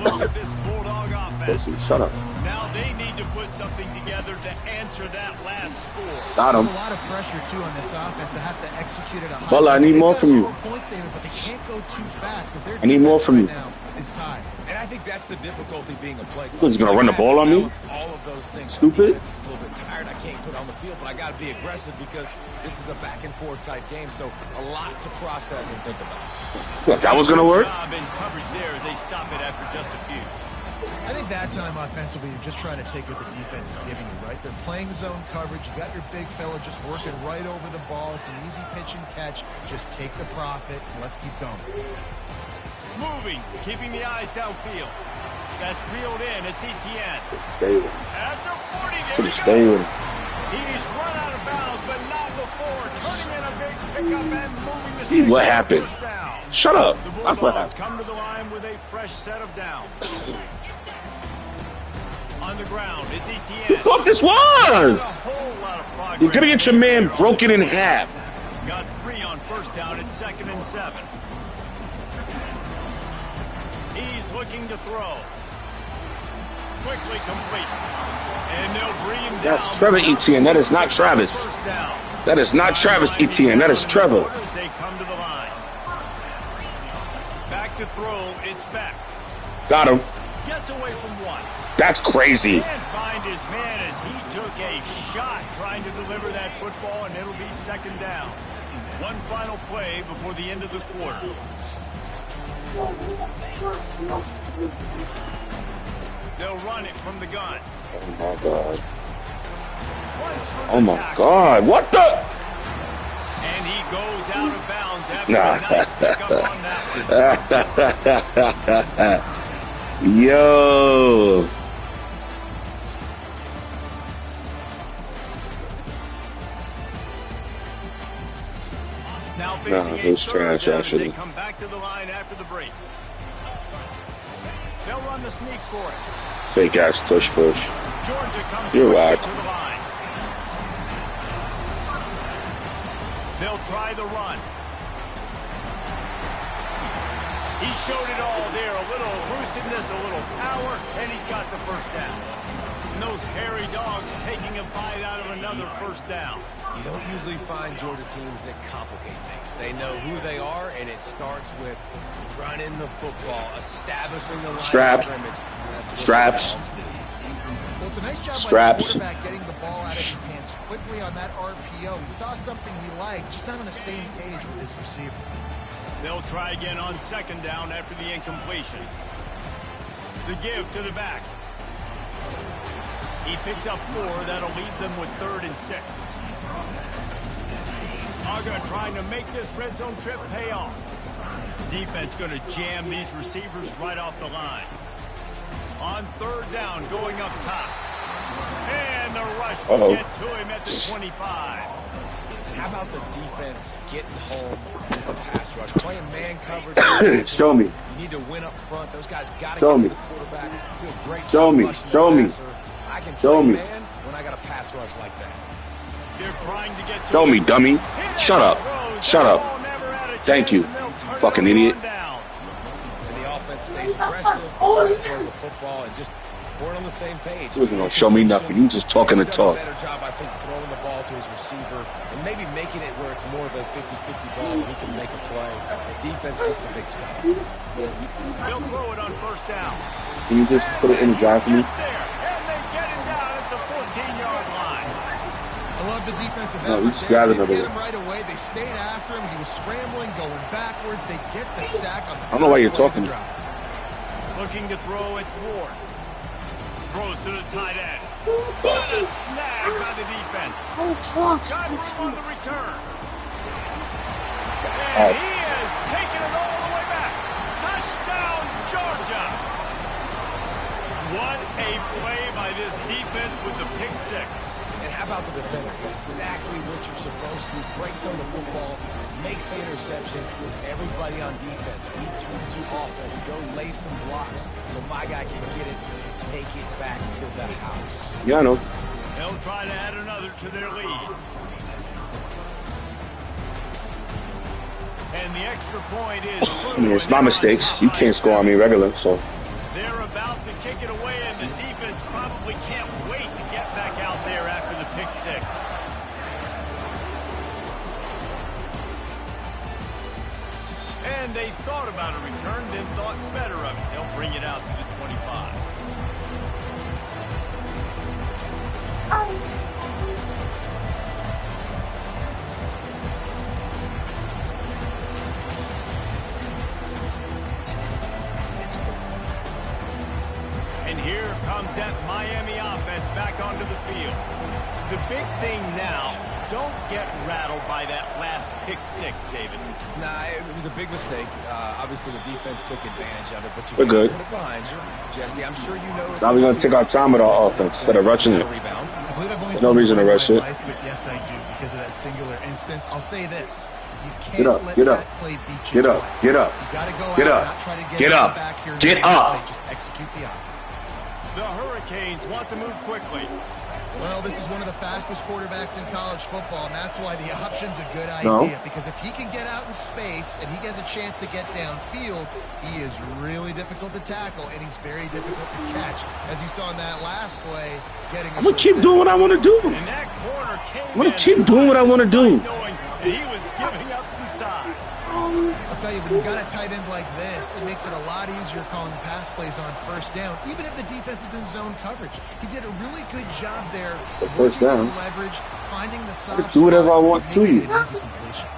look at this Bulldog offense. Shut up. Now they need to put something together to answer that last score. Got him. There's a lot of pressure, too, on this offense to have to execute at a high Well, I need more from you. Points, David, but they can't go too fast because I need more from you. now is tied. And I think that's the difficulty being a play. He's going to run the ball on me? All of those things. Stupid. It's a little bit tired. I can't put on the field, but I got to be aggressive because this is a back and forth type game. So a lot to process and think about. Look, that was going to work. Job in coverage there. They stop it after just a few. I think that time offensively, you're just trying to take what the defense is giving you, right? They're playing zone coverage. You got your big fella just working right over the ball. It's an easy pitch and catch. Just take the profit and let's keep going. Moving, keeping the eyes downfield. That's reeled in. It's Etienne. Stay with him. After 40, Should have stayed with him. he's run out of bounds, but not before. Turning in a big pickup and moving the sticks. What happened? First down. Shut up. The That's what Bulldogs happened. come to the line with a fresh set of downs. On the ground, it's Etienne. You thought this was? A whole lot of progress. You're going to get your man broken in half. Got 3 on first down at 2nd and 7. He's looking to throw. Quickly complete. And they'll bring him down. That's Trevor Etienne. That is not Travis. First down. That is not Travis Etienne. That is Trevor. As they come to the line. Back to throw. It's back. Got him. Gets away from one. That's crazy. Can't find his man as he took a shot trying to deliver that football, and it'll be 2nd down. One final play before the end of the quarter. They'll run it from the gun. Oh, my God. Once from Oh, the my tackle, God. What the? and he goes out of bounds after a nice pickup on that one. Yo. Now facing it was a trash, 3rd down as actually. they come back to the line after the break. They'll run the sneak for it. Fake ass tush push. Georgia comes You're quickly right. to the line. They'll try the run. He showed it all there. A little elusiveness, a little power, and he's got the first down. And those hairy dogs taking a bite out of another first down. You don't usually find Georgia teams that complicate things. They know who they are, and it starts with running the football, establishing the line Straps. of scrimmage. That's what Straps. the Dogs do. Well, it's a nice job Straps. by the quarterback getting the ball out of his hands quickly on that RPO. He saw something he liked, just not on the same page with his receiver. They'll try again on 2nd down after the incompletion. The give to the back. He picks up 4. That'll leave them with 3rd and 6. Aga trying to make this red zone trip pay off. Defense going to jam these receivers right off the line. On 3rd down, going up top. And the rush will get to him at the 25. How about the defense getting home with the pass rush, playing man coverage? Show me. You need to win up front. Those guys got to Show get me. to the quarterback. Do a great Show job me. rushing the Show me. passer. I can Show play me. man when I got a pass rush like that. They're trying to get to Show me, him. dummy. Hit Shut as up. he throws. Shut That up. ball never had a Thank chance, you, and they'll turn fucking it over idiot. on downs. And the offense stays aggressive, trying to throw the football, and just we're on the same page. He wasn't gonna show me nothing. You just talking to He's talk. done a better job, I think, throwing the ball to his receiver and maybe making it where it's more of a 50-50 ball where he can make a play. The defense gets the big stuff. They'll throw it on 1st down. Can you just put it in the drive for me? Gets there, and they get him down at the 14-yard line. I love the defensive No, we effort just there. got They another didn't get one. him right away. They stayed after him. He was scrambling, going backwards. They get the sack on the I don't know why first you're play of talking. the drive. Looking to throw, it's Ward. Throws to the tight end. What a snag by the defense. Got room on the return. And he has taken it all the way back. Touchdown, Georgia. What a play by this defense with the pick 6. And how about the defender? Exactly what you're supposed to. Breaks on the football, makes the interception. Everybody on defense, we 2-2 offense. Go lay some blocks so my guy can get it and take it back to the house. Yeah, I know. They'll try to add another to their lead. And the extra point is I mean, it's my mistakes. You can't score on me regular, so. They're about to kick it away, and the defense probably can't wait to get back out there after the pick six. And they thought about a return, then thought better of it. They'll bring it out to the 25. And here comes that Miami offense back onto the field. The big thing now, don't get rattled by that last pick six, David. Nah, it was a big mistake. Obviously, the defense took advantage of it, but you We're good. put it behind you. Jesse, I'm sure you know. Now we're going to take our time with our offense instead of rushing it. I believe I've only There's no told reason to you rush in it. my life, but yes, I do, because of that singular instance. I'll say this. You can't Get up, let get that up. play beat you Get up, twice. get up. You got to go Get out, up. not try to Get it up. back here. Get and up. play. Just execute the offense. The Hurricanes want to move quickly. Well, this is one of the fastest quarterbacks in college football, and that's why the option's a good idea. No. Because if he can get out in space and he has a chance to get downfield, he is really difficult to tackle, and he's very difficult to catch. As you saw in that last play, getting I'm going to keep doing what I want to do. And that corner came I'm going to keep doing what I want to do. knowing that he was giving up some size. I'll tell you, when you've got a tight end like this, it makes it a lot easier calling pass plays on first down, even if the defense is in zone coverage. He did a really good job there. The first working his down. leverage, finding the I soft can do whatever I spot, want to making you. it an easy completion.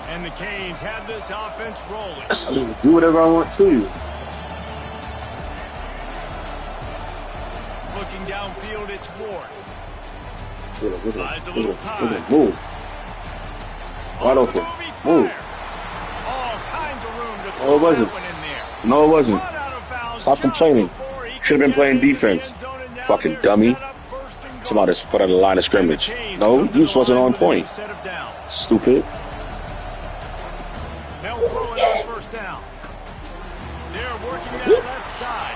And the Canes have this offense rolling. I mean, do whatever I want to you. Looking downfield, it's Ward. Buys a Look little at time. him. Move. Wide open. Move. All kinds of room to Oh, throw it wasn't. that one in there. No, it wasn't. Run out of bounds Stop just complaining. before he Should have been could playing get into the defense. end zone, and now Fucking they're dummy. set up first and goal. Somebody just put out the line of scrimmage. Canes No, come to you the just wasn't line on with a new point. set of downs. Stupid. They'll throw it on first down. They're working that left side.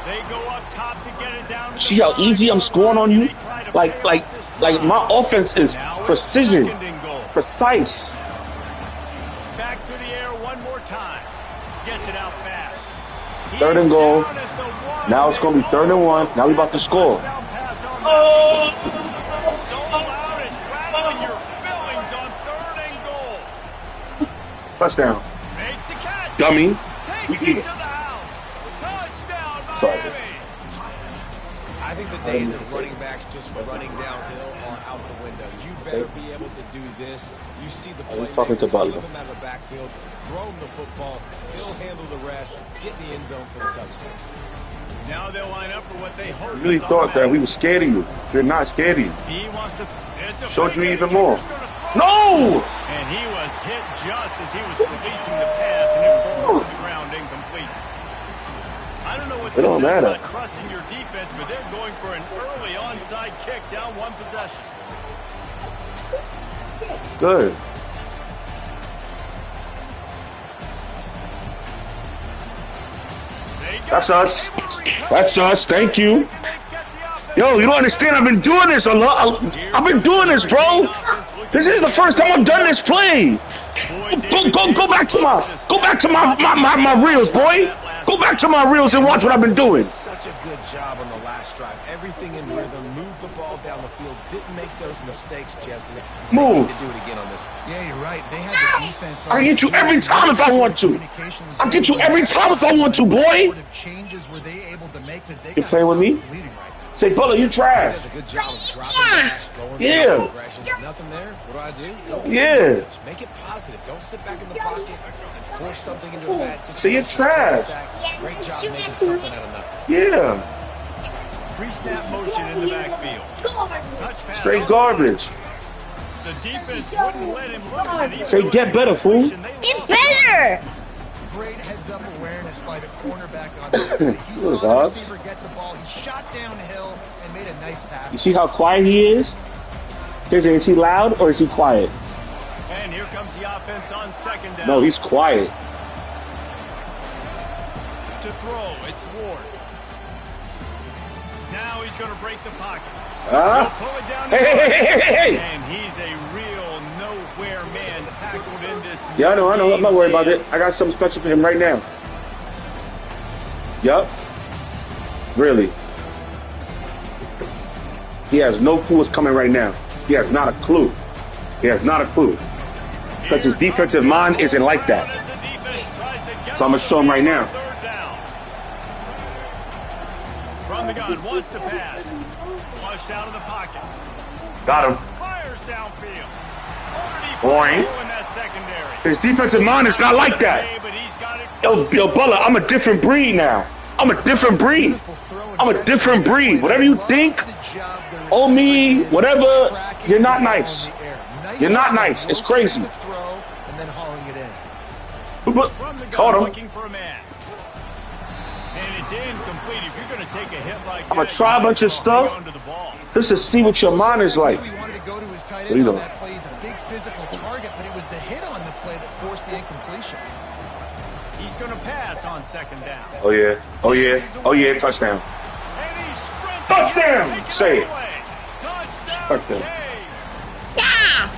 They go up top to get it down. To See how easy I'm scoring on you? Like my offense is precision, Second and goal. precise. Back to the air one more time. Gets it out fast. Third and goal. Down at the one. Now it's going to be 3rd and 1. Now we about to score. Touchdown pass on that. So loud it's rattling your fillings on 3rd and goal. Touchdown. Makes the catch. Dummy. Takes it to the house. Touchdown, Sorry. Miami. I think the days of running backs just running downhill are out the window. You better be able to do this. You see the play. talking to Butler. Slip him out of the backfield, throw him the football. He'll handle the rest. Get in the end zone for the touchdown. Now they'll line up for what they hope. I really is thought that we automatic. were scared of you. We're not scared of you. He wants to. It's a Showed you play. even more. He's gonna throw. No! And he was hit just as he was releasing the pass, and it falls to the ground incomplete. I don't know what It this don't is matter. about trusting your defense, but they're going for an early onside kick down one possession. Good. They got That's us. able to recover. That's us. Thank you. Can they get the offense? Yo, you don't understand? I've been doing this a lot. I've been doing this, bro. This is the first time I've done this play. Go back to my reels, boy. Go back to my reels and watch what I've been doing. Such a good job on the last drive. Everything in rhythm. Moved the ball down the field. Didn't make those mistakes, Jesse. They Move. need to do it again on this one. Yeah, you're right. They had the defense. I get you every time if I want to. I'll get you every time if I want to, boy. What sort of changes were they able to make? Because they You got playing with me? stopped bleeding rights. Say, Butler, you trash. Does a good job of dropping back, going Yeah. through the progressions. Nothing there. What do? Go get Yeah. some yards. Make it positive. Don't sit back in the pocket and force something into a bad situation. See, you're trash. Great job making something out of nothing. Yeah. Pre-snap motion in the backfield. Touch pass Straight on- garbage. The defense wouldn't let him loose. And even Say, though get it's better, in fool. position, they Get lost better! Great heads-up awareness by the cornerback on that play. He Little saw the dog. receiver get the ball. He shot downhill and made a nice tackle. You see how quiet he is? Is he loud or is he quiet? And here comes the offense on 2nd down. No, he's quiet. To throw, it's Ward. Now he's going to break the pocket. Huh? He'll pull it down. Hey, hey, hey, hey, hey, hey. And he's a real nowhere man tackled in this. Yeah, I know. I'm not worried about it. I got something special for him right now. Yup. Really. He has no clue what's coming right now. He has not a clue. He has not a clue. Because his defensive mind isn't like that. So I'm going to show him right now. From the gun, wants to pass. Flushed out of the pocket. Got him. Fires downfield. Boing. His defensive mind is not like that. Yo, Butler, I'm a different breed now. I'm a different breed. I'm a different breed. Whatever you think, oh me, whatever, you're not nice. You're not nice. It's crazy. But, hold on. I'm going to try a bunch of stuff just to see what your mind is like. What do you know? Physical target, but it was the hit on the play that forced the incompletion. He's going to pass on second down. Oh yeah, oh yeah, oh yeah, touchdown. Touchdown! Say it. Touchdown. Yeah.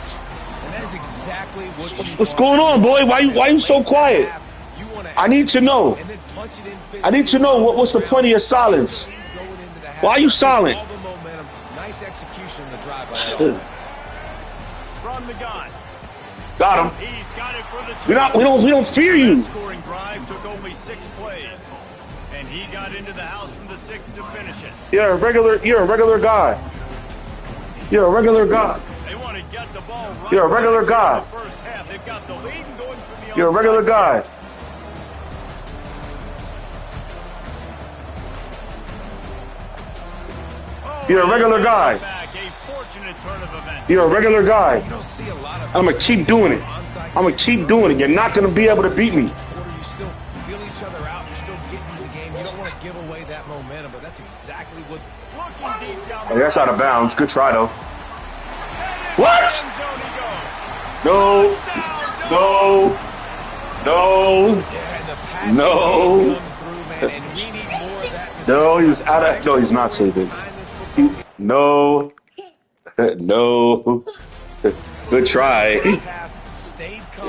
And that is exactly what's going on, boy? Why you so quiet? I need to know. I need to know what's the point of your silence. Why are you silent? Nice execution of the drive by the offense. From the gun. Got him. He's got it for the we don't fear you. Scoring drive took only 6 plays, and he got into the house from the 6 to finish it. You're a regular guy. You're a regular guy. They want to get the ball right. You're a regular guy. First half, they've got the lead going from the You're a regular guy. You're a regular guy. You're a regular guy. I'm going to keep doing it. I'm going to keep doing it. You're not going to be able to beat me. You still feel each other out. You're still getting in the game. You don't want to give away that momentum, but that's exactly what... Oh, that's out of bounds. Good try, though. What? No. No. No. No. No, he was out of... No, he's not saving. No. No. Good try.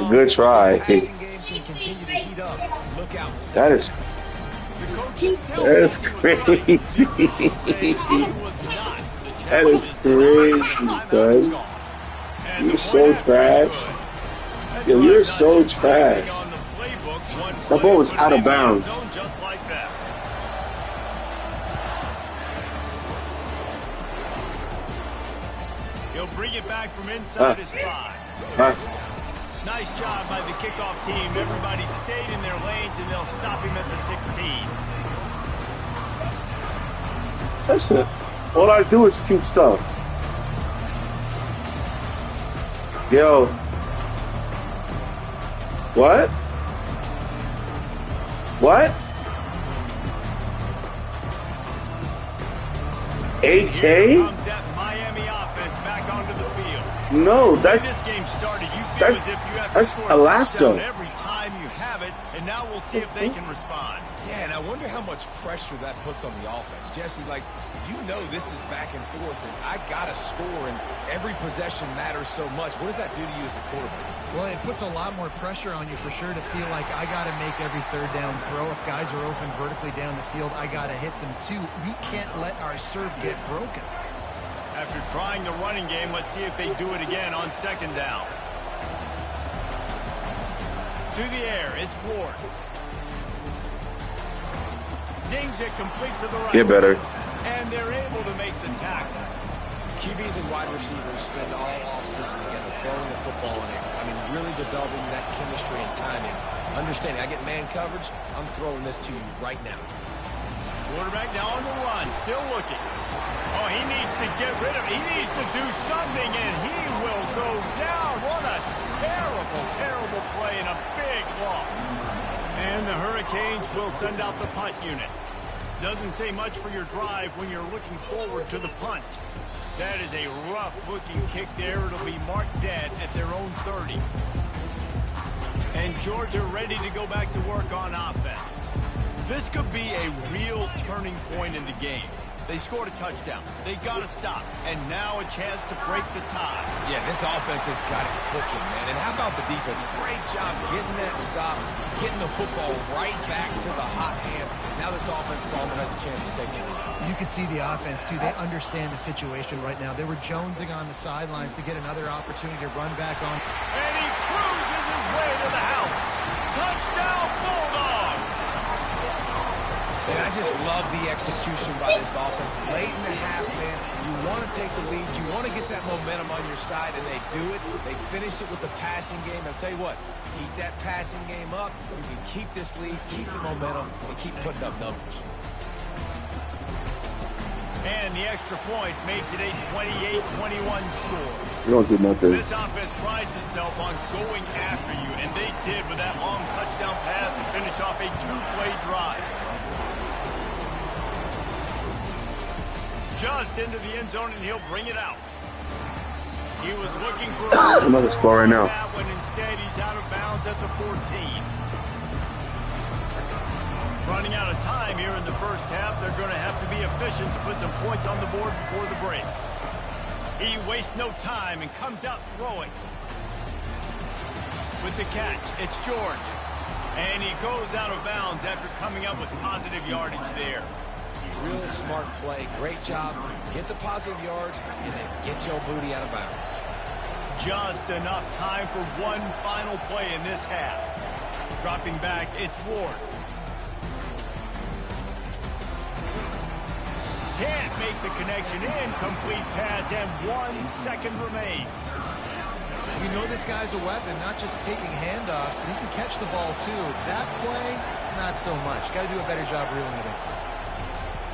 Good try. That is crazy. That is crazy, son. You're so trash. Yo, you're so trash. That ball was out of bounds. He'll bring it back from inside his 5. Nice job by the kickoff team. Everybody stayed in their lanes, and they'll stop him at the 16. That's it. All I do is cute stuff. Yo. What? What? AK? No, that's Alaska. Every time you have it, and now we'll see if they can respond. Yeah, and I wonder how much pressure that puts on the offense. Jesse, like, you know this is back and forth, and I got to score, and every possession matters so much. What does that do to you as a quarterback? Well, it puts a lot more pressure on you for sure to feel like I got to make every third down throw. If guys are open vertically down the field, I got to hit them too. We can't let our serve get broken. After trying the running game, let's see if they do it again on second down. To the air, it's Ward. Zings it complete to the right. Get better. And they're able to make the tackle. QBs and wide receivers spend all offseason together throwing the football in it. I mean, really developing that chemistry and timing. Understanding, I get man coverage, I'm throwing this to you right now. Quarterback now on the run, still looking. Oh, he needs to get rid of it. He needs to do something, and he will go down. What a terrible, terrible play and a big loss. And the Hurricanes will send out the punt unit. Doesn't say much for your drive when you're looking forward to the punt. That is a rough-looking kick there. It'll be marked dead at their own 30. And Georgia ready to go back to work on offense. This could be a real turning point in the game. They scored a touchdown. They got to stop. And now a chance to break the tie. Yeah, this offense has got it cooking, man. And how about the defense? Great job getting that stop, getting the football right back to the hot hand. Now this offense probably has a chance to take it. You can see the offense, too. They understand the situation right now. They were jonesing on the sidelines to get another opportunity to run back on. And he cruises his way to the house. Touchdown, Bulldogs! And I just love the execution by this offense. Late in the half, man, you want to take the lead. You want to get that momentum on your side, and they do it. They finish it with the passing game. I'll tell you what, keep that passing game up. You can keep this lead, keep the momentum, and keep putting up numbers. And the extra point makes it a 28-21 score. You don't do nothing. This offense prides itself on going after you, and they did with that long touchdown pass to finish off a two-play drive. Just into the end zone, and he'll bring it out. He was looking for another score right now. When instead he's out of bounds at the 14. Running out of time here in the first half, they're going to have to be efficient to put some points on the board before the break. He wastes no time and comes out throwing. With the catch, it's George. And he goes out of bounds after coming up with positive yardage there. Real smart play. Great job. Get the positive yards and then get your booty out of bounds. Just enough time for one final play in this half. Dropping back, it's Ward. Can't make the connection. Incomplete pass, and 1 second remains. You know this guy's a weapon, not just taking handoffs, but he can catch the ball too. That play, not so much. Got to do a better job reeling it in.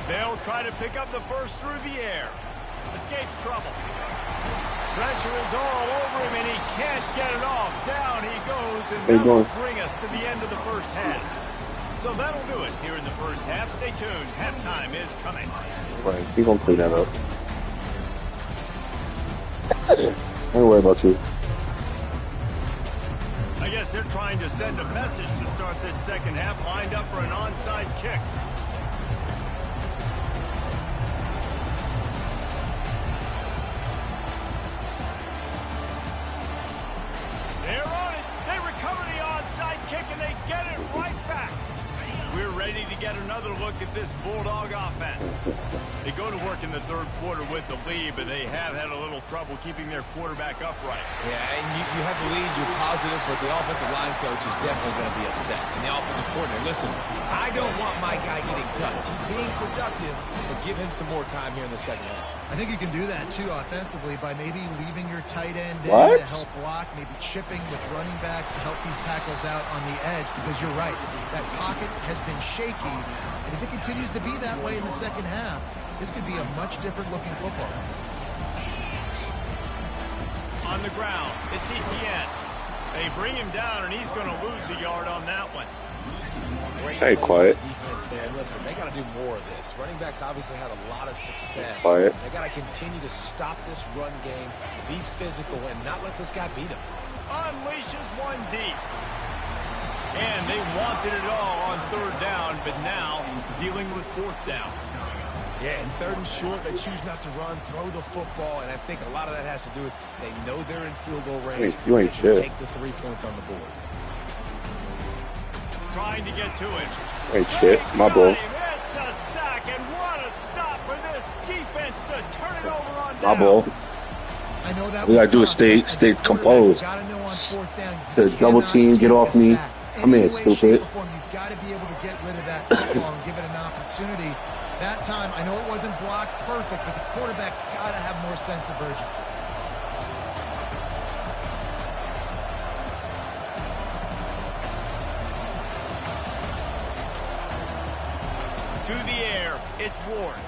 They'll try to pick up the first through the air. Escapes trouble. Pressure is all over him, and he can't get it off. Down he goes, and that will bring us to the end of the first half. So that'll do it here in the first half. Stay tuned. Halftime is coming. Right, he's gonna clean that up. Don't worry about you. I guess they're trying to send a message to start this second half, lined up for an onside kick. They're on it. They recover the onside kick, and they get it right back. We're ready to get another look at this Bulldog offense. They go to work in the third quarter with the lead, but they have had a little trouble keeping their quarterback upright. Yeah, and you have the lead, you're positive, but the offensive line coach is definitely going to be upset. And the offensive coordinator, listen, I don't want my guy getting touched. He's being productive, but give him some more time here in the second half. I think you can do that, too, offensively, by maybe leaving your tight end in What? to help block, maybe chipping with running backs to help these tackles out on the edge, because you're right, that pocket has been shaky, and if it continues to be that way in the second half, this could be a much different-looking football. On the ground, it's Etienne. They bring him down, and he's going to lose a yard on that one. Great Hey, quiet. defense there. Listen, they got to do more of this. Running backs obviously had a lot of success. Quiet. They got to continue to stop this run game, be physical, and not let this guy beat him. Unleashes one deep. And they wanted it all on third down, but now dealing with fourth down. Yeah, and third and short, they choose not to run, throw the football, and I think a lot of that has to do with they know they're in field goal range. You ain't They can shit. take the 3 points on the board. Trying to get to it. Hey, shit, my ball. It's a sack, and what a stop for this defense to turn it over on down. My ball. I know that We was gotta do is tough, stay- but as stay a quarterback, composed. you gotta know on fourth down, To you double cannot team, get take off a me. sack. Come Any here, way, stupid. shape, or form, you've got to be able to get rid of that football and give it an opportunity. That time, I know it wasn't blocked perfect, but the quarterback's got to have more sense of urgency. To the air, it's Ward.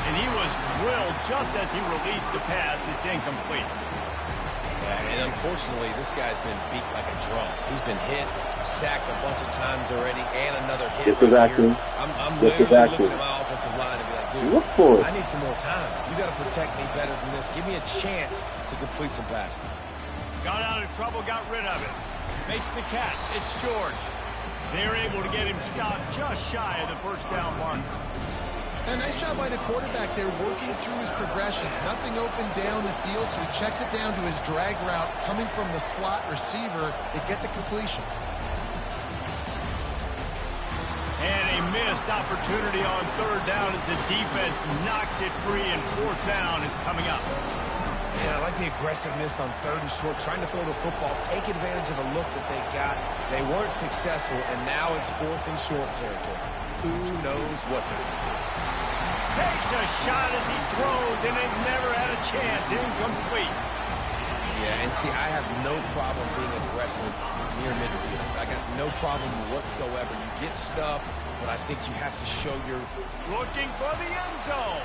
And he was drilled just as he released the pass. It's incomplete. Yeah, and unfortunately, this guy's been beat like a drum. He's been hit, sacked a bunch of times already, and another hit. Get the right vacuum. here. I'm Get the literally looking vacuum. at my offensive line and be like, dude, Look for it. I need some more time. You got to protect me better than this. Give me a chance to complete some passes. Got out of trouble, got rid of it. Makes the catch. It's George. They're able to get him stopped just shy of the first down mark. A nice job by the quarterback there, working through his progressions. Nothing open down the field, so he checks it down to his drag route coming from the slot receiver to get the completion. And a missed opportunity on third down as the defense knocks it free, and fourth down is coming up. Yeah, I like the aggressiveness on third and short, trying to throw the football, take advantage of a look that they got. They weren't successful, and now it's fourth and short territory. Who knows what they're going to do? Takes a shot as he throws, and it never had a chance. Incomplete. Yeah, and see, I have no problem being aggressive near midfield. I got no problem whatsoever. You get stuff, but I think you have to show your... Looking for the end zone.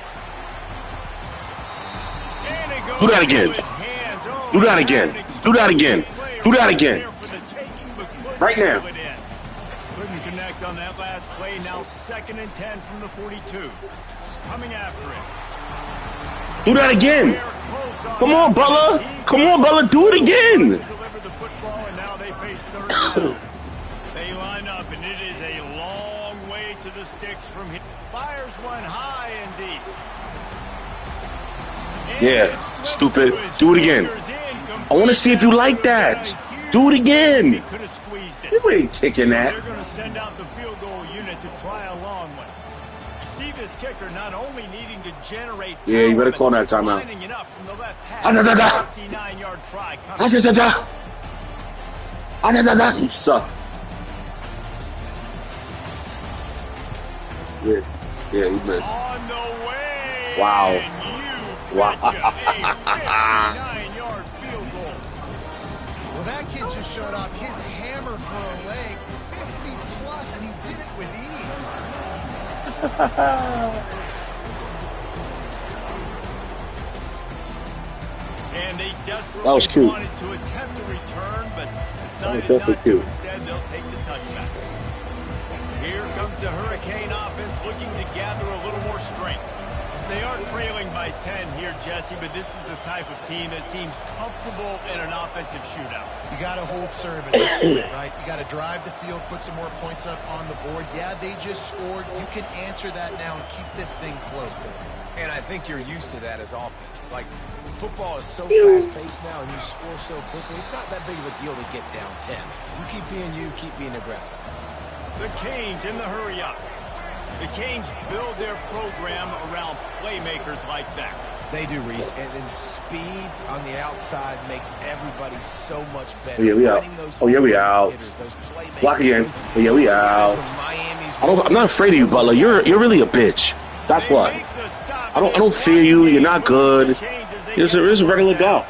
And it goes Do that again. to his hands. Oh, Do that again. Do that again. Do that again. Right now. Couldn't connect on that last play. Now 2nd and 10 from the 42. Coming after it. Do that again. Come on, Butler. Come on, Butler. Do it again. Deliver the football, and now they face third down. They line up, and it is a long way to the sticks from here. Fires one high and deep. And Yeah, it slips stupid. through his Do it again. fingers, I want to see if you like that. Do it He again. could have squeezed it. You ain't kicking They're that. going to send out the field goal unit to try a long one. You see this kicker not only needing to generate Yeah, you better power, call but that timeout. lining it up from the left half. Ah, da, da, da. 59-yard try coming. Ah, da, da, da. Ah, da, da, da. You suck. Yeah, yeah, you missed. On the way. Wow. And you Wow. betcha, a 59-yard field goal. Well, that kid just showed off his hammer for a leg, 50 plus, and he did it with ease. And they desperately That was cute. wanted to attempt a return, but was decided definitely not to. cute. Instead, they'll take the touchback. Here comes the Hurricane offense looking to gather a little more strength. They are trailing by 10 here, Jesse, but this is the type of team that seems comfortable in an offensive shootout. You got to hold serve at this point, right? You got to drive the field, put some more points up on the board. Yeah, they just scored. You can answer that now and keep this thing close. And I think you're used to that as offense. Like, football is so fast-paced now, and you score so quickly, it's not that big of a deal to get down 10. You keep being aggressive. The Canes in the hurry-up. The Canes build their program around playmakers like that. They do, Reese. And then speed on the outside makes everybody so much better. Oh, yeah, we out. Finding those Oh, yeah, we out. hitters, those playmakers, Block again. those- Oh, yeah, we those guys out. when Miami's I'm not afraid of you, Butler. You're really a bitch. That's They why. make the stop. I don't fear you. You're not good. Here's a regular guy.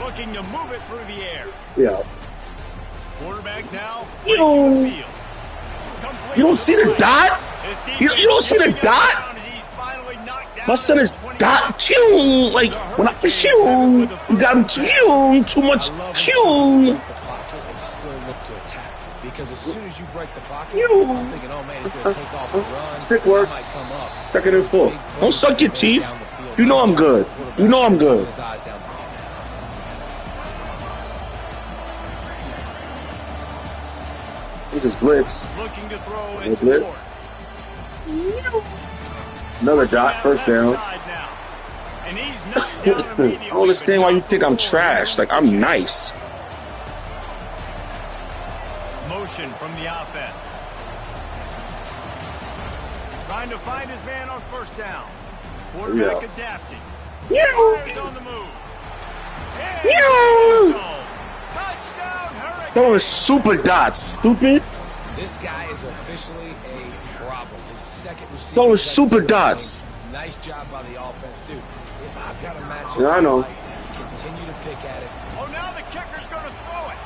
Looking to move it through the air. Yeah. Quarterback now. You breaking don't- the field. Complete You don't see the right. dot? His You don't see the defense dot? down as he's finally knocked down My son is at the 20. dot tune. Like when I tune, you got him tune too much I love when tune. teams break the pocket and still look to attack. Because as soon as you break the pocket, You. I'm thinking, oh man, he's going to take off and run. Stick work. That might come up. 2nd and 4. Big Don't plays suck your going teeth. down the field. You know I'm good. You know I'm good. His eyes down the field. This is blitz. Looking to throw No into blitz. court. Another dot. First down. And he's knocked down I immediately, don't understand but why you not think I'm before trash. Like I'm nice. motion from the offense. Trying to find his man on first down. Quarterback adapting. Fires on the move. And Yeah. touchdown, Hurricane. Throwing super dots. Stupid. This guy is officially a problem. His second receiver. Those super dots. Nice job by the offense, dude. If I've got a matchup, Yeah, I know. continue to pick at it. Oh, now the kicker's going to throw it.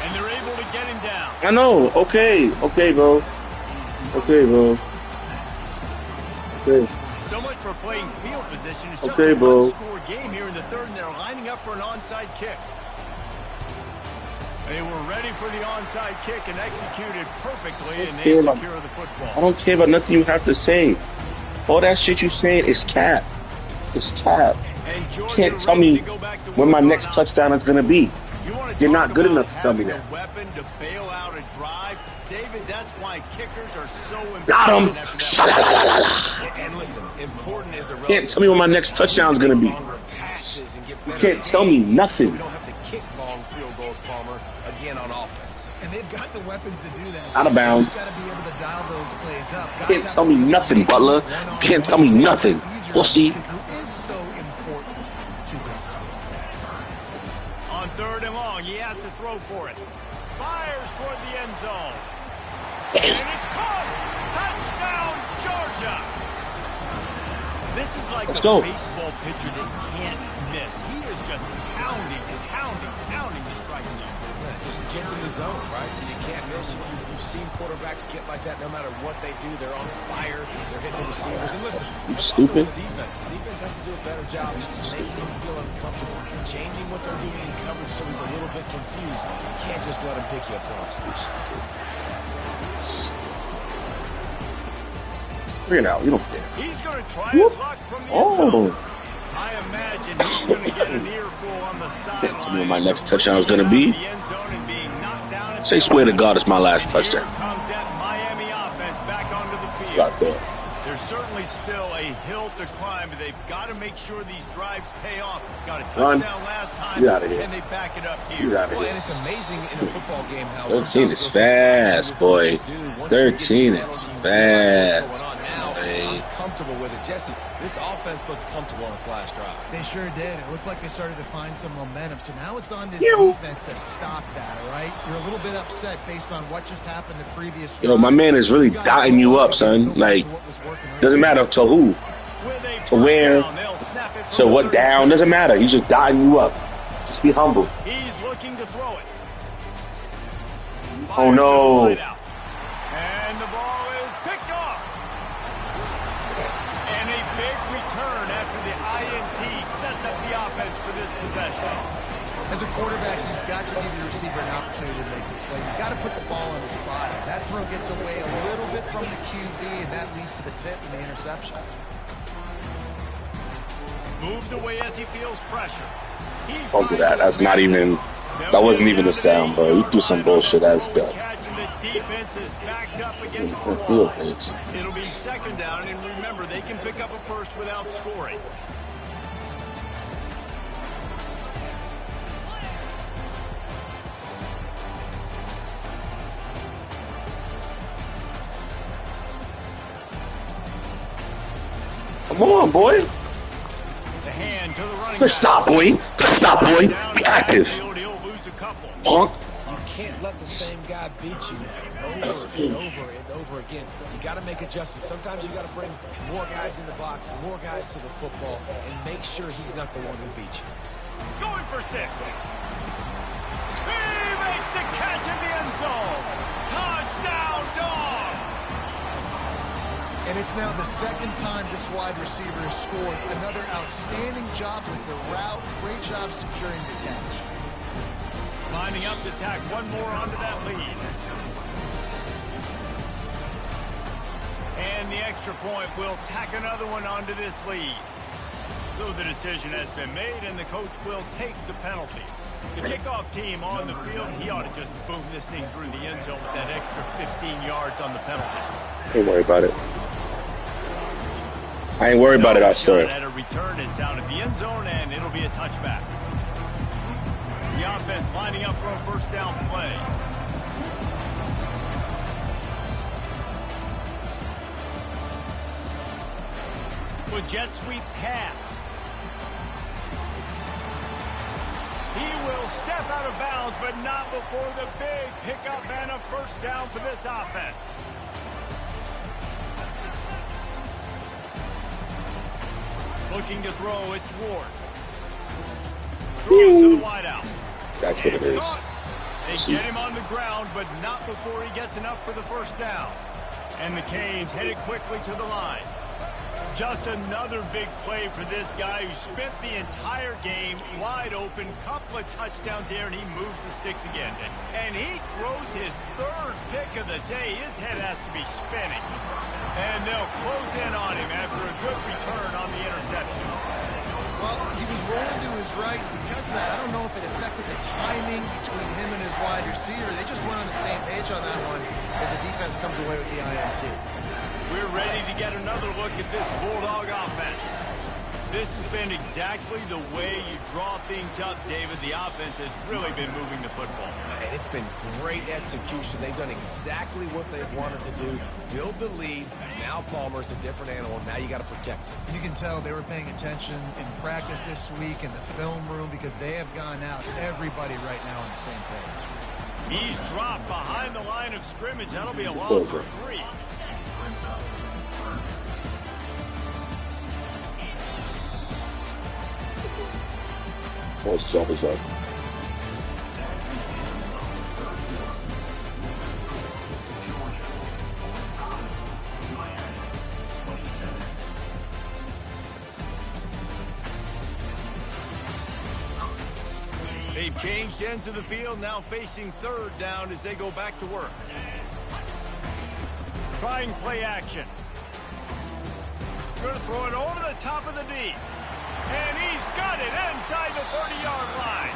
And they're able to get him down. I know. Okay. Okay, bro. Okay, bro. Okay. So much for playing field position. It's just Okay, a bro. one-score game here in the third, and they're lining up for an onside kick. They were ready for the onside kick and executed perfectly, and they Okay, man. secure the I football. don't care about nothing you have to say. All that shit you saying is cap. It's cap. And Georgia Can't tell ready me to go back to when my work next on touchdown is gonna be. You wanna You're talk not good about enough to tell me having that. a weapon to bail out a drive. David, that's why kickers are so important. Got him. And listen, important is a Can't tell me when my next touchdown is going to be. You can't tell me nothing. We don't have to kick long field goals, Palmer, again on offense. And they've got the weapons to do that. Out of bounds. Got to be able to dial those plays up. Can't tell me nothing, Butler. Can't tell me nothing. We'll see. Is so important to this team. On 3rd and long, he has to throw for it. Fires toward the end zone. And it's caught. Touchdown, Georgia. This is like a baseball pitcher that can't miss. He is just pounding and pounding the strike zone. Yeah, just gets in the zone, right? You can't miss. You've seen quarterbacks get like that no matter what they do. They're on fire. They're hitting the receivers. And listen, you stupid. The defense has to do a better job making him feel uncomfortable, changing what they're doing in coverage so he's a little bit confused. You can't just let him pick you apart. Bring it out. You don't care. He's going to try his luck from the end zone. I imagine he's going to get an earful on the sideline. Can't tell me what my next touchdown is going to be. Say, swear to God, it's my last touchdown. Here comes that Miami offense back onto the field. Got there. There's certainly still a hill to climb, but they've got to make sure these drives pay off. Got a touchdown last time. Get out of here. Can they back it up here? Get out of here. And it's amazing in a football game how 13 is fast, boy. 13 is fast. Comfortable with it. Jesse, this offense looked comfortable on its last drive. They sure did. It looked like they started to find some momentum. So now it's on this defense to stop that, all right? You're a little bit upset based on what just happened the previous drive. You know, my man is really dotting you up, son. Like, doesn't matter to who, to where, to what down. Doesn't matter. He's just dotting you up. Just be humble. He's looking to throw it. Oh, no. And the ball is picked off. And a big return after the INT sets up the offense for this possession. As a quarterback, you've got to give your receiver an opportunity to make the play. You've got to put the ball on his body. That throw gets away a little bit from the QB, and that leads to the tip and the interception. Moves away as he feels pressure. Don't do that. That's not even, that wasn't even a sound, bro. You threw some bullshit ass stuff. Defense is backed up against the wall. It'll be 2nd down, and remember, they can pick up a first without scoring. Come on, boy. The hand to the running Let's stop, boy. Let's stop, boy. Be active. Punk. You can't let the same guy beat you over and over and over again. You got to make adjustments. Sometimes you got to bring more guys in the box, more guys to the football, and make sure he's not the one who beat you. Going for 6. He makes the catch in the end zone. Touchdown, Dogs. And it's now the 2nd time this wide receiver has scored. Another outstanding job with the route. Great job securing the catch. Lining up to tack one more onto that lead. And the extra point will tack another one onto this lead. So the decision has been made, and the coach will take the penalty. The kickoff team on the field, he ought to just boom this thing through the end zone with that extra 15 yards on the penalty. Ain't worry about it. I ain't worried about it, I swear. At a return, it's out of the end zone, and it'll be a touchback. The offense lining up for a 1st down play. With jet sweep pass. He will step out of bounds, but not before the big pickup and a 1st down for this offense. Looking to throw, it's Ward. Throws to the wideout. That's what it is. They get him on the ground, but not before he gets enough for the 1st down. And the Canes headed quickly to the line. Just another big play for this guy who spent the entire game wide open. Couple of touchdowns there, and he moves the sticks again. And he throws his 3rd pick of the day. His head has to be spinning. And they'll close in on him after a good return on the interception. Well, he was rolling to his right. Because of that, I don't know if it affected the timing between him and his wide receiver. They just weren't on the same page on that one as the defense comes away with the INT. We're ready to get another look at this Bulldog offense. This has been exactly the way you draw things up, David. The offense has really been moving the football. And it's been great execution. They've done exactly what they wanted to do. Build the lead. Now Palmer's a different animal. Now you got to protect him. You can tell they were paying attention in practice this week in the film room because they have gone out, everybody right now on the same page. He's dropped behind the line of scrimmage. That'll be a loss for 3. What's up is up? They've changed ends of the field, now facing third down as they go back to work. Trying play action. Going to throw it over the top of the D. And he's got it inside the 30-yard line.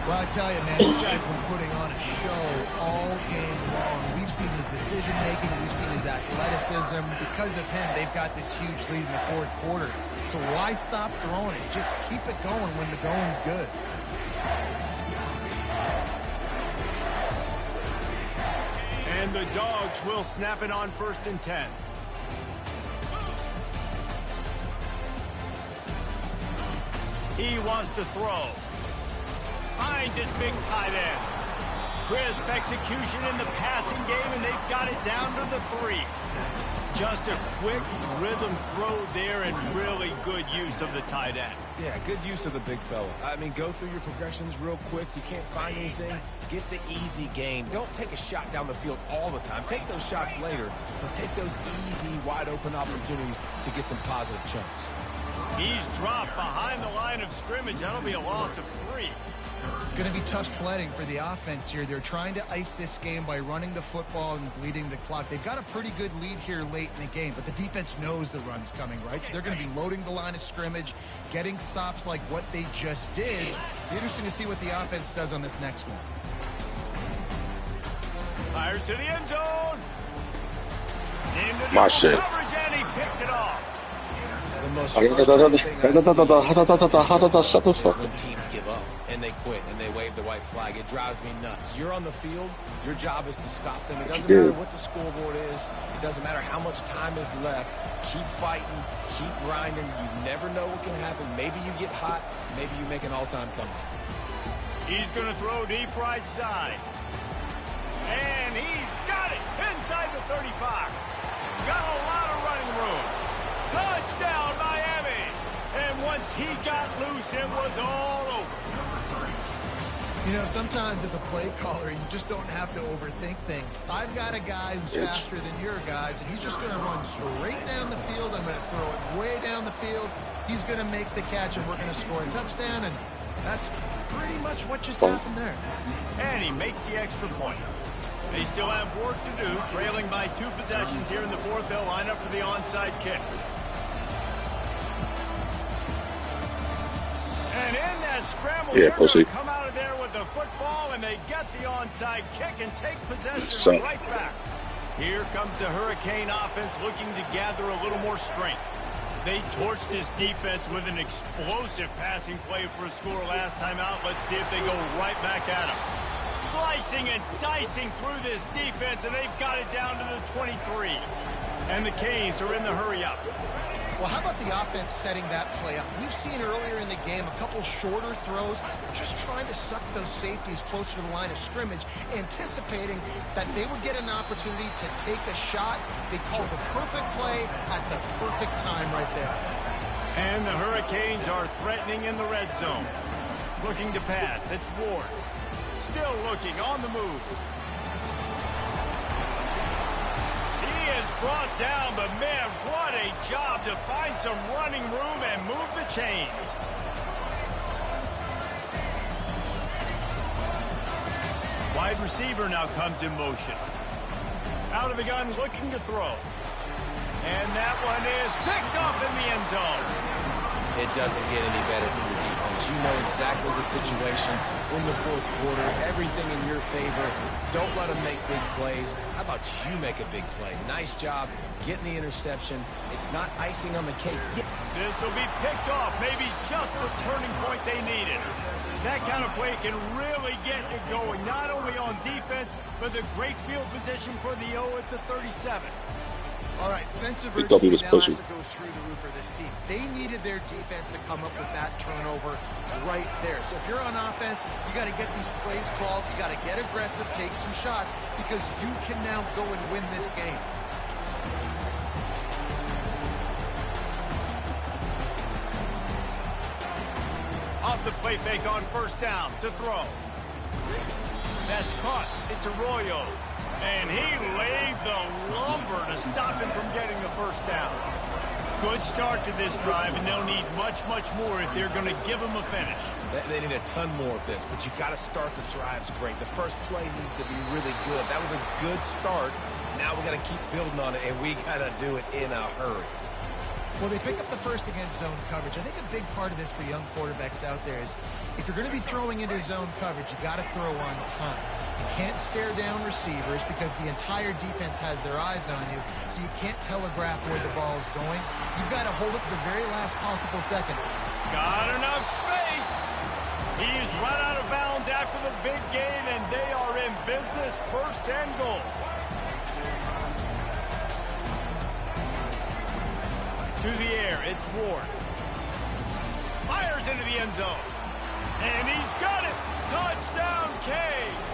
Well, I tell you, man, this guy's been putting on a show all game long. We've seen his decision-making. We've seen his athleticism. Because of him, they've got this huge lead in the fourth quarter. So why stop throwing it? Just keep it going when the going's good. And the Dogs will snap it on 1st and 10. He wants to throw. Finds his big tight end. Crisp execution in the passing game, and they've got it down to the 3. Just a quick rhythm throw there and really good use of the tight end. Yeah, good use of the big fella. I mean, go through your progressions real quick. You can't find anything. Get the easy gain. Don't take a shot down the field all the time. Take those shots later, but take those easy, wide-open opportunities to get some positive chunks. He's dropped behind the line of scrimmage. That'll be a loss of 3. It's going to be tough sledding for the offense here. They're trying to ice this game by running the football and bleeding the clock. They've got a pretty good lead here late in the game, but the defense knows the run's coming, right? So they're going to be loading the line of scrimmage, getting stops like what they just did. Be interesting to see what the offense does on this next one. Fires to the end zone. Into My shit. coverage, and he picked it off. The most Shut the fuck when teams give up and they quit and they wave the white flag. It drives me nuts. You're on the field. Your job is to stop them. It doesn't matter what the scoreboard is. It doesn't matter how much time is left. Keep fighting. Keep grinding. You never know what can happen. Maybe you get hot. Maybe you make an all-time comeback. He's going to throw deep right side. And he's got it inside the 35. Got a lot of running room. Touchdown, Miami. And once he got loose, it was all over. You know, sometimes as a play caller, you just don't have to overthink things. I've got a guy who's faster than your guys, and he's just going to run straight down the field. I'm going to throw it way down the field. He's going to make the catch, and we're going to score a touchdown, and that's pretty much what just happened there. And he makes the extra point. They still have work to do, trailing by 2 possessions here in the fourth. They'll line up for the onside kick. And in that scramble, they're going to come out of there with the football, and they get the onside kick and take possession right back. Here comes the Hurricane offense looking to gather a little more strength. They torched this defense with an explosive passing play for a score last time out. Let's see if they go right back at them. Slicing and dicing through this defense, and they've got it down to the 23. And the Canes are in the hurry-up. Well, how about the offense setting that play up? We've seen earlier in the game a couple shorter throws, just trying to suck those safeties closer to the line of scrimmage, anticipating that they would get an opportunity to take a shot. They called the perfect play at the perfect time right there. And the Hurricanes are threatening in the red zone. Looking to pass. It's Ward. Still looking on the move. Brought down, but man, what a job to find some running room and move the chains. Wide receiver now comes in motion. Out of the gun, looking to throw. And that one is picked up in the end zone. It doesn't get any better for your defense. You know exactly the situation in the fourth quarter, everything in your favor. Don't let them make big plays. How about you make a big play? Nice job getting the interception. It's not icing on the cake. This will be picked off, maybe just the turning point they needed. That kind of play can really get it going, not only on defense, but the great field position for the O at the 37. All right, sense of He thought he urgency was now pushing. has to go through the roof for this team. They needed their defense to come up with that turnover right there. So if you're on offense, you got to get these plays called. You got to get aggressive, take some shots, because you can now go and win this game. Off the play fake on first down to throw. That's caught. It's Arroyo. And he laid the lumber to stop him from getting the first down. Good start to this drive, and they'll need much, much more if they're going to give him a finish. They need a ton more of this, but you got to start the drives great. The first play needs to be really good. That was a good start. Now we got to keep building on it, and we got to do it in a hurry. Well, they pick up the first against zone coverage. I think a big part of this for young quarterbacks out there is if you're going to be throwing into zone coverage, you got to throw on time. You can't stare down receivers because the entire defense has their eyes on you, so you can't telegraph where the ball is going. You've got to hold it to the very last possible second. Got enough space. He's run out of bounds after the big gain, and they are in business, first and goal. To the air, it's Ward. Fires into the end zone. And he's got it. Touchdown, Canes.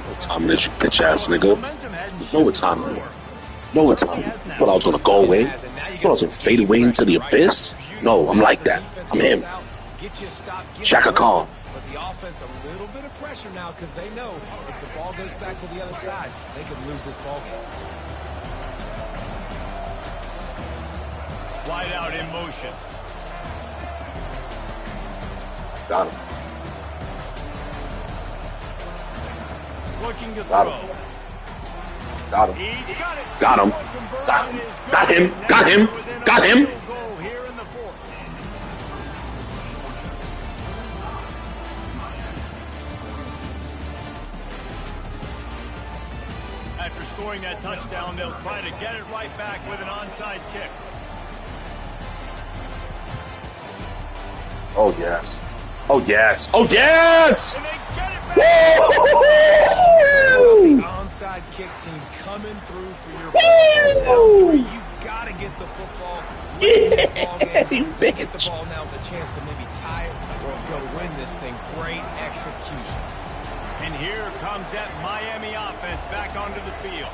What time is you bitch ass nigga? Know what time it is. Know what time it is. Thought I was gonna go away. Thought I was gonna fade away into the abyss. No, I'm like that. I'm him. Shaka Khan. But the offense a little bit of pressure now because they know if the ball goes back to the other side, they could lose this ball game. Wide out in motion. Got him. Looking to Got throw. him. Got him. He's got it. Got him. Got him. Got him. Got him. Goal here in the fourth. After scoring that touchdown, they'll try to get it right back with an onside kick. Oh yes. Oh yes. Oh yes. And they get it back. Woo! The onside kick team coming through for your ball. You got to get the football. Yeah, Get the ball now with a chance to maybe tie it or go win this thing. Great execution. And here comes that Miami offense back onto the field.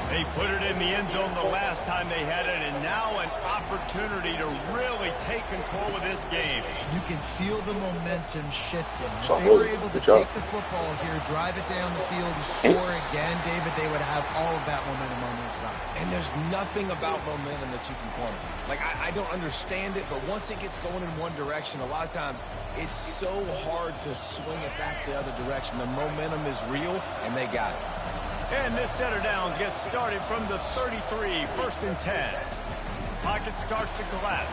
They put it in the end zone the last time they had it, and now an opportunity to really take control of this game. You can feel the momentum shifting. If So they were good. able to Good job. take the football here, drive it down the field, and score again, David, they would have all of that momentum on their side. And there's nothing about momentum that you can quantify. Like, I don't understand it, but once it gets going in one direction, a lot of times it's so hard to swing it back the other direction. The momentum is real, and they got it. And this set of downs gets started from the 33, first and 10. Pocket starts to collapse.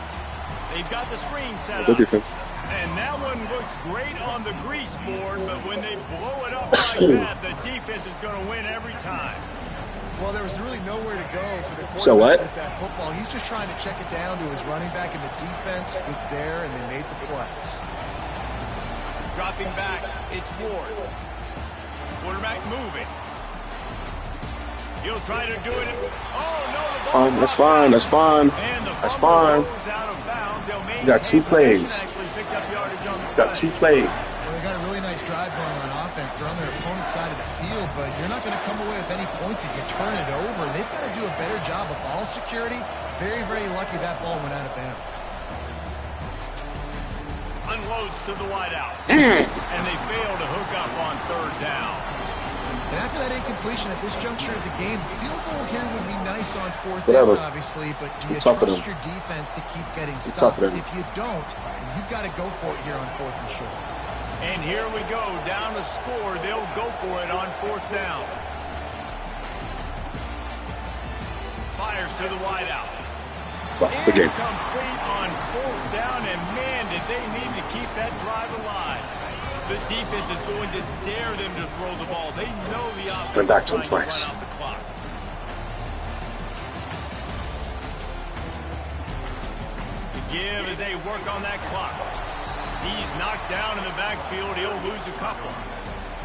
They've got the screen set Good up. defense. And that one looked great on the grease board, but when they blow it up like that, the defense is going to win every time. Well, there was really nowhere to go for the quarterback So what? with that football. He's just trying to check it down to his running back, and the defense was there, and they made the play. Dropping back, it's Ward. Quarterback moving. He'll try to do it. Oh, no. The Fine. That's fine. That's fine. That's fine. You got two plays. Got two plays. Well, they got a really nice drive going on offense. They're on their opponent's side of the field, but you're not going to come away with any points if you turn it over. They've got to do a better job of ball security. Very, very lucky that ball went out of bounds. Unloads to the wideout. And they fail to hook up on third down. And after that incompletion at this juncture of the game, field goal here would be nice on fourth Whatever. down, obviously, but do you It's tough for trust them. your defense to keep getting It's stops? tough for them. If you don't, you've got to go for it here on fourth and short. And here we go, down to score. They'll go for it on fourth down. Fires to the wideout. Fuck the game. Incomplete on 4th down, and man, did they need to keep that drive alive. The defense is going to dare them to throw the ball. They know the offense Went back is to him trying twice. to run off the clock. The give as they work on that clock. He's knocked down in the backfield. He'll lose a couple.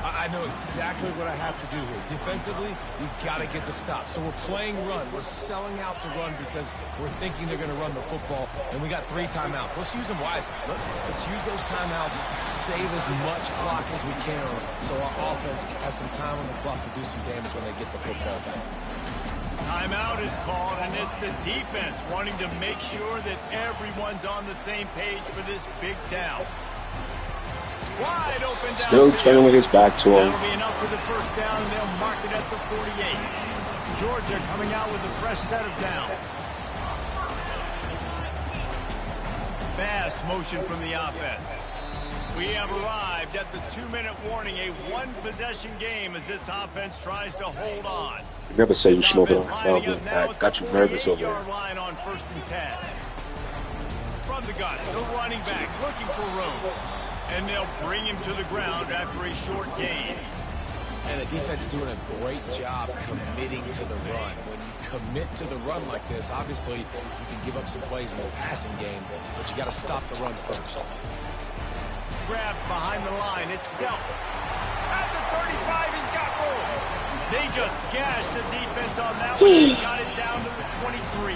I know exactly what I have to do here. Defensively, we've got to get the stop. So we're playing run. We're selling out to run because we're thinking they're going to run the football, and we got 3 timeouts. Let's use them wisely. Let's use those timeouts, save as much clock as we can so our offense has some time on the clock to do some damage when they get the football back. Timeout is called, and it's the defense wanting to make sure that everyone's on the same page for this big down. Wide open Still turning his back to him. That'll be enough for the first down, and they'll mark it at the 48. Georgia coming out with a fresh set of downs. Fast motion from the offense. We have arrived at the 2-minute warning, a 1-possession game as this offense tries to hold on. You never say you should open This up. offense lining up now I at got the you nervous over 48-yard there. line on 1st and 10. From the gun, the running back looking for room. And they'll bring him to the ground after a short gain. And the defense doing a great job committing to the run. When you commit to the run like this, obviously you can give up some plays in the passing game, but you got to stop the run first. Grab behind the line. It's Belt. At the 35, he's got room. They just gashed the defense on that one. He got it down to the 23.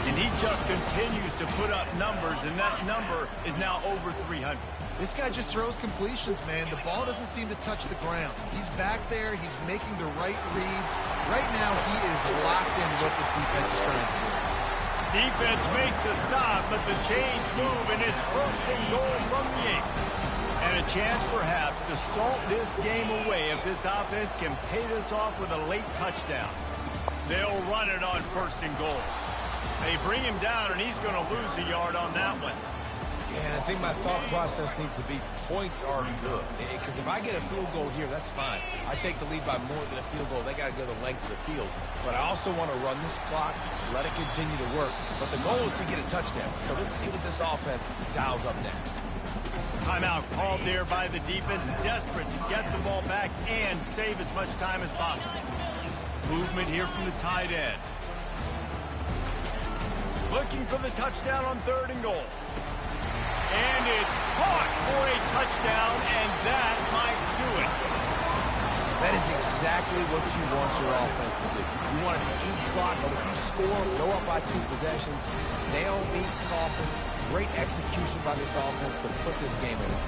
And he just continues to put up numbers, and that number is now over 300. This guy just throws completions, man. The ball doesn't seem to touch the ground. He's back there. He's making the right reads. Right now, he is locked in what this defense is trying to do. Defense makes a stop, but the chains move, and it's 1st and goal from the 8. And a chance, perhaps, to salt this game away if this offense can pay this off with a late touchdown. They'll run it on 1st and goal. They bring him down, and he's going to lose a yard on that one. Yeah, and I think my thought process needs to be points are good. Because if I get a field goal here, that's fine. I take the lead by more than a field goal. They got to go the length of the field. But I also want to run this clock, let it continue to work. But the goal is to get a touchdown. So let's see what this offense dials up next. Timeout called there by the defense, desperate to get the ball back and save as much time as possible. Movement here from the tight end. Looking for the touchdown on 3rd and goal. And it's caught for a touchdown, and that might do it. That is exactly what you want your offense to do. You want it to eat clock, but if you score, go up by 2 possessions, nail, beat, coffin. Great execution by this offense to put this game away.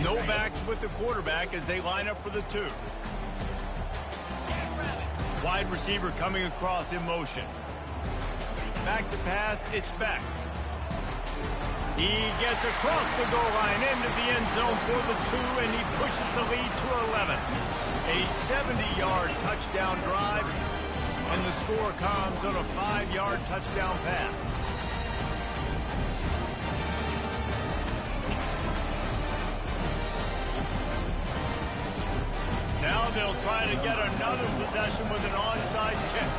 No backs with the quarterback as they line up for the 2. Wide receiver coming across in motion. Back to pass, it's Beck. He gets across the goal line into the end zone for the 2, and he pushes the lead to 11. A 70-yard touchdown drive, and the score comes on a 5-yard touchdown pass. Now they'll try to get another possession with an onside kick.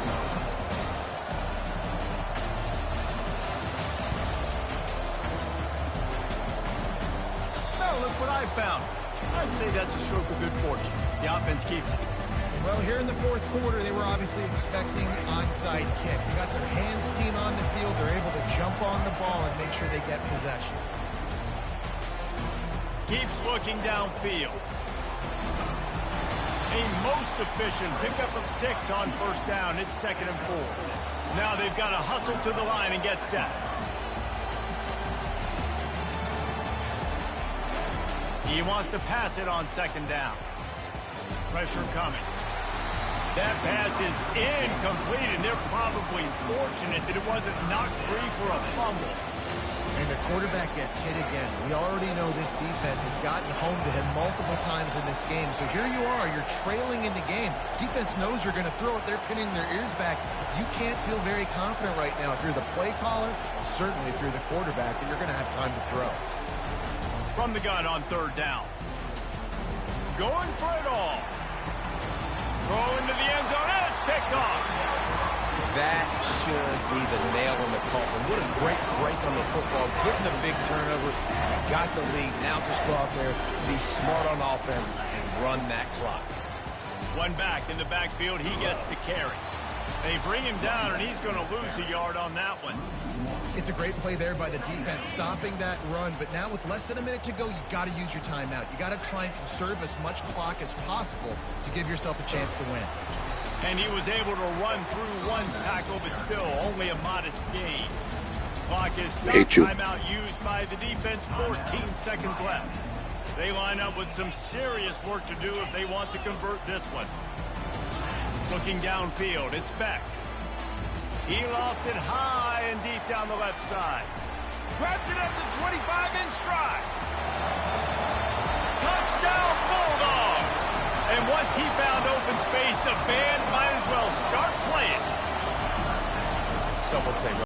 Oh, look what I found. I'd say that's a stroke of good fortune. The offense keeps it. Well, here in the 4th quarter, they were obviously expecting onside kick. They got their hands team on the field. They're able to jump on the ball and make sure they get possession. Keeps looking downfield. A most efficient pickup of 6 on 1st down. It's 2nd and 4. Now they've got to hustle to the line and get set. He wants to pass it on 2nd down. Pressure coming. That pass is incomplete, and they're probably fortunate that it wasn't knocked free for a fumble. And the quarterback gets hit again. We already know this defense has gotten home to him multiple times in this game. So here you are, you're trailing in the game. Defense knows you're going to throw it. They're pinning their ears back. You can't feel very confident right now if you're the play caller, certainly if you're the quarterback, that you're going to have time to throw. From the gun on third down. Going for it all. Throw into the end zone, and it's picked off. That should be the nail in the coffin. What a great break on the football. Getting the big turnover. Got the lead. Now just go out there, be smart on offense, and run that clock. One back in the backfield. He gets the carry. They bring him down, and he's going to lose a yard on that one. It's a great play there by the defense, stopping that run. But now with less than a minute to go, you got to use your timeout. You got to try and conserve as much clock as possible to give yourself a chance to win. And he was able to run through one tackle, but still only a modest gain. Clock is stopped. Timeout used by the defense. 14 seconds left. They line up with some serious work to do if they want to convert this one. Looking downfield, it's Beck. He lofts it high and deep down the left side. Grabs it at the 25 in stride. Touchdown Bulldogs! And once he found open space, the band might as well start playing. Some would say